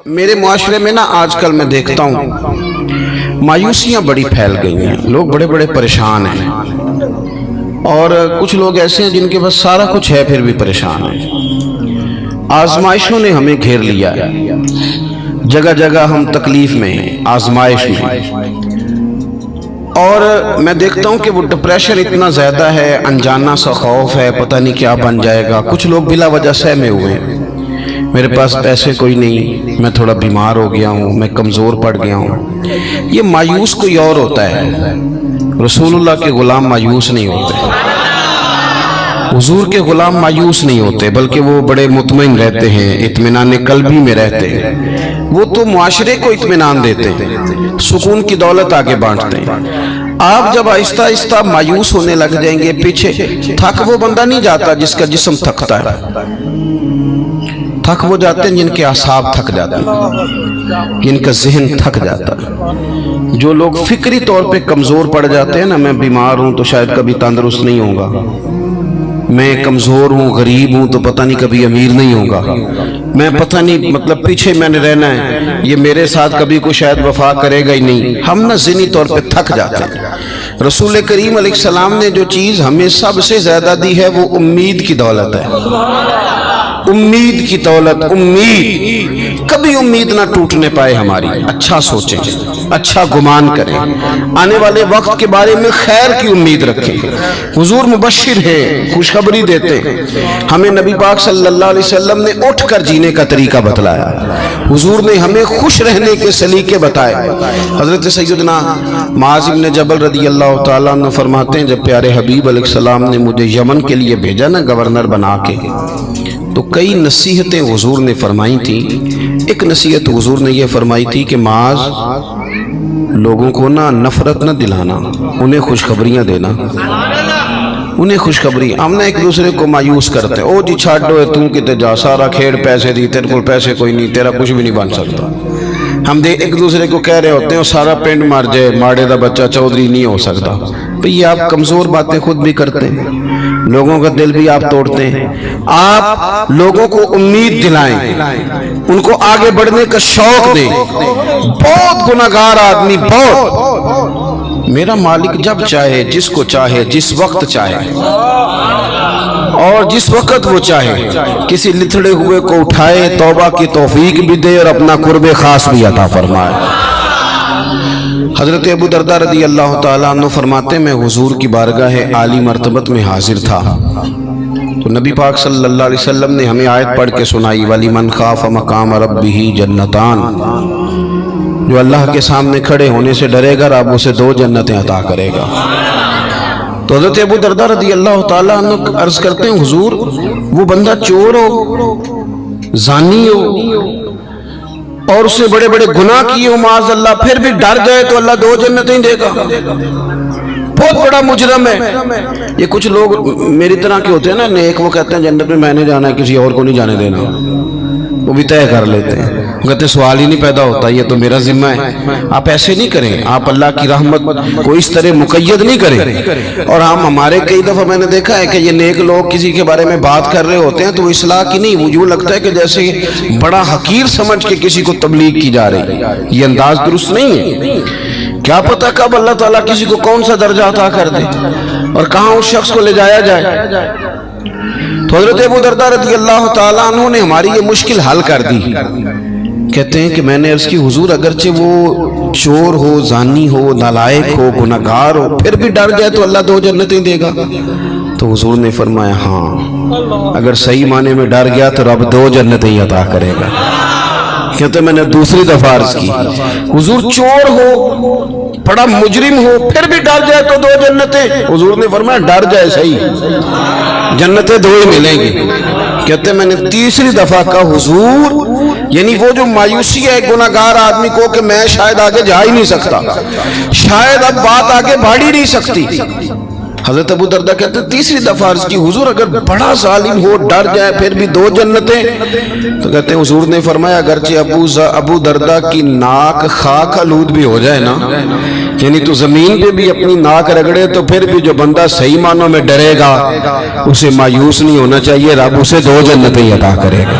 میرے معاشرے میں نا آج کل میں دیکھتا ہوں مایوسیاں بڑی پھیل گئی ہیں، لوگ بڑے بڑے پریشان ہیں، اور کچھ لوگ ایسے ہیں جن کے پاس سارا کچھ ہے پھر بھی پریشان ہیں۔ آزمائشوں نے ہمیں گھیر لیا ہے، جگہ جگہ ہم تکلیف میں ہیں، آزمائش میں، اور میں دیکھتا ہوں کہ وہ ڈپریشن اتنا زیادہ ہے، انجانا سا خوف ہے، پتہ نہیں کیا بن جائے گا۔ کچھ لوگ بلا وجہ سہمے ہوئے ہیں، میرے پاس پیسے کوئی نہیں، میں تھوڑا بیمار ہو گیا ہوں، میں کمزور پڑ گیا ہوں۔ یہ مایوس کوئی اور ہوتا ہے، رسول اللہ کے غلام مایوس نہیں ہوتے، حضور کے غلام مایوس نہیں ہوتے، بلکہ وہ بڑے مطمئن رہتے ہیں، اطمینان قلبی میں رہتے ہیں۔ وہ تو معاشرے کو اطمینان دیتے ہیں، سکون کی دولت آگے بانٹتے ہیں۔ آپ جب آہستہ آہستہ مایوس ہونے لگ جائیں گے، پیچھے تھک وہ بندہ نہیں جاتا جس کا جسم تھکتا ہے، تھک وہ جاتے ہیں جن کے اعصاب تھک جاتے ہیں، جن کا ذہن تھک جاتا ہے۔ جو لوگ فکری طور پہ کمزور پڑ جاتے ہیں نا، میں بیمار ہوں تو شاید کبھی تندرست نہیں ہوں گا، میں کمزور ہوں، غریب ہوں تو پتہ نہیں کبھی امیر نہیں ہوگا، میں پتہ نہیں مطلب پیچھے میں نے رہنا ہے، یہ میرے ساتھ کبھی کوئی شاید وفا کرے گا ہی نہیں۔ ہم نہ ذہنی طور پہ تھک جاتے ہیں۔ رسول کریم علیہ السلام نے جو چیز ہمیں سب سے زیادہ دی ہے وہ امید کی دولت ہے، امید کی دولت۔ امید، کبھی امید نہ ٹوٹنے پائے ہماری۔ اچھا سوچیں، اچھا گمان کریں، آنے والے وقت کے بارے میں خیر کی امید رکھیں۔ حضور مبشر ہے، خوشخبری دیتے ہیں۔ ہمیں نبی پاک صلی اللہ علیہ وسلم نے اٹھ کر جینے کا طریقہ بتلایا، حضور نے ہمیں خوش رہنے کے سلیقے بتائے۔ حضرت سیدنا معاذ بن جبل رضی اللہ تعالیٰ عنہ فرماتے ہیں، جب پیارے حبیب علیہ السلام نے مجھے یمن کے لیے بھیجا نا گورنر بنا کے، تو کئی نصیحتیں حضور نے فرمائی تھیں۔ ایک نصیحت حضور نے یہ فرمائی تھی کہ معاذ، لوگوں کو نا نفرت نہ دلانا، انہیں خوشخبریاں دینا، انہیں خوشخبری۔ ہم نے ایک دوسرے کو مایوس کرتے ہیں، او جی چھاڑو تو کتے جا، سارا کھیڑ پیسے دی، تیرے کو پیسے کوئی نہیں، تیرا کچھ بھی نہیں بن سکتا۔ ہم ایک دوسرے کو کہہ رہے ہوتے ہیں سارا پنڈ مار جائے، ماڑے دا بچہ چودھری نہیں ہو سکتا۔ بھئی آپ کمزور باتیں خود بھی کرتے ہیں، لوگوں کا دل بھی آپ توڑتے ہیں۔ آپ لوگوں کو امید دلائیں، ان کو آگے بڑھنے کا شوق دیں۔ بہت گناہگار آدمی، بہت، میرا مالک جب چاہے، جس کو چاہے، جس وقت چاہے اور جس وقت وہ چاہے، کسی لتھڑے ہوئے کو اٹھائے، توبہ کی توفیق بھی دے اور اپنا قرب خاص بھی عطا فرمائے۔ حضرت ابو درداء رضی اللہ تعالیٰ عنہ فرماتے ہیں، میں حضور کی بارگاہ عالی مرتبت میں حاضر تھا، تو نبی پاک صلی اللہ علیہ وسلم نے ہمیں آیت پڑھ کے سنائی، وَلِمَنْ خَافَ مَقَامَ رَبِّهِ جَنَّتَانِ، جو اللہ کے سامنے کھڑے ہونے سے ڈرے گا، رب اسے 2 جنتیں عطا کرے گا۔ تو حضرت ابو درداء رضی اللہ تعالیٰ عنہ عرض کرتے ہیں، حضور وہ بندہ چور ہو، زانی ہو، اور اس نے بڑے بڑے گناہ کیے ہو معاذ اللہ، پھر بھی ڈر جائے تو اللہ 2 جنتیں دے گا؟ بہت بڑا مجرم ہے۔ یہ کچھ لوگ میری طرح کے ہوتے ہیں نا نیک، وہ کہتے ہیں جنت میں میں نے جانا ہے، کسی اور کو نہیں جانے دینا، وہ بھی طے کر لیتے ہیں، وہ کہتے ہیں سوال ہی نہیں پیدا ہوتا، یہ تو میرا ذمہ ہے۔ آپ ایسے نہیں کریں، آپ اللہ کی رحمت کو اس طرح مقید نہیں کریں۔ اور ہمارے کئی دفعہ میں نے دیکھا ہے کہ یہ نیک لوگ کسی کے بارے میں بات کر رہے ہوتے ہیں تو وہ اصلاح کی نہیں، وہ یوں لگتا ہے کہ جیسے بڑا حقیر سمجھ کے کسی کو تبلیغ کی جا رہی ہے۔ یہ انداز درست نہیں ہے۔ کیا پتہ کب اللہ تعالیٰ کسی کو کون سا درجہ عطا کر دے اور کہاں اس شخص کو لے جایا جائے۔ تو حضرت ابو درداء رضی اللہ تعالیٰ عنہ نے ہماری یہ مشکل حل کر دی۔ کہتے ہیں کہ میں نے عرض کی، حضور اگرچہ وہ چور ہو، زانی ہو، نالائق ہو، گناہگار ہو، پھر بھی ڈر جائے تو اللہ 2 جنتیں دے گا؟ تو حضور نے فرمایا ہاں، اگر صحیح معنی میں ڈر گیا تو رب 2 جنتیں عطا کرے گا۔ کہتے میں نے دوسری دفعہ عرض کی، حضور چور ہو، بڑا مجرم ہو، پھر بھی ڈر جائے تو 2 جنتیں؟ حضور نے فرمایا ڈر جائے صحیح، جنتیں 2 ہی ملیں گی۔ کہتے میں نے تیسری دفعہ کہا، حضور یعنی وہ جو مایوسی ہے گناہگار آدمی کو کہ میں شاید آگے جا ہی نہیں سکتا، شاید اب بات آگے بڑھ ہی نہیں سکتی۔ حضرت ابو درداء کہتے ہیں تیسری دفعہ عرض کی، حضور اگر بڑا ظالم ہو، ڈر جائے، پھر بھی 2 جنتیں؟ تو کہتے ہیں حضور نے فرمایا اگرچہ ابو درداء کی ناک خاک آلود بھی ہو جائے نا، یعنی تو زمین پہ بھی اپنی ناک رگڑے، تو پھر بھی جو بندہ صحیح معنوں میں ڈرے گا اسے مایوس نہیں ہونا چاہیے، رب اسے 2 جنتیں عطا کرے گا۔